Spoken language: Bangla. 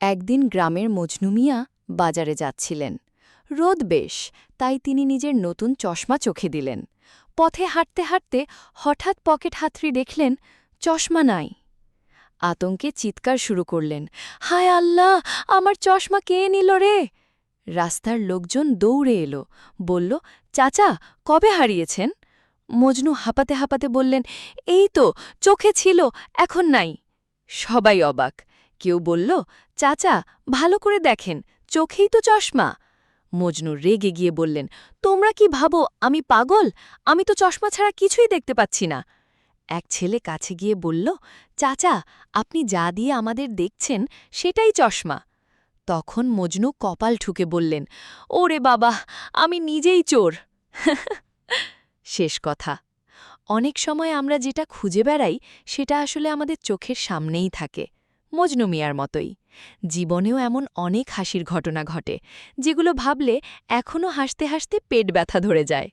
একদিন গ্রামের মজনু মিয়া বাজারে যাচ্ছিলেন। রোদ বেশ, তাই তিনি নিজের নতুন চশমা চোখে দিলেন। পথে হাঁটতে হাঁটতে হঠাৎ পকেট হাতড়ি দেখলেন চশমা নাই। আতঙ্কে চিৎকার শুরু করলেন, হায় আল্লাহ, আমার চশমা কে নিল রে! রাস্তার লোকজন দৌড়ে এলো, বলল, চাচা, কবে হারিয়েছেন? মজনু হাঁপাতে হাঁপাতে বললেন, এই তো, চোখে ছিল, এখন নাই। সবাই অবাক। কেউ বলল, চাচা, ভালো করে দেখেন, চোখেই তো চশমা। মজনু রেগে গিয়ে বললেন, তোমরা কি ভাবো আমি পাগল? আমি তো চশমা ছাড়া কিছুই দেখতে পাচ্ছি না। এক ছেলে কাছে গিয়ে বলল, চাচা, আপনি যা দিয়ে আমাদের দেখছেন সেটাই চশমা। তখন মজনু কপাল ঠুকে বললেন, ওরে বাবা, আমি নিজেই চোর। শেষ কথা। অনেক সময় আমরা যেটা খুঁজে বেড়াই সেটা আসলে আমাদের চোখের সামনেই থাকে, মজনু মিয়ার মতোই। জীবনেও এমন অনেক হাসির ঘটনা ঘটে, যেগুলো ভাবলে এখনও হাসতে হাসতে পেট ব্যথা ধরে যায়।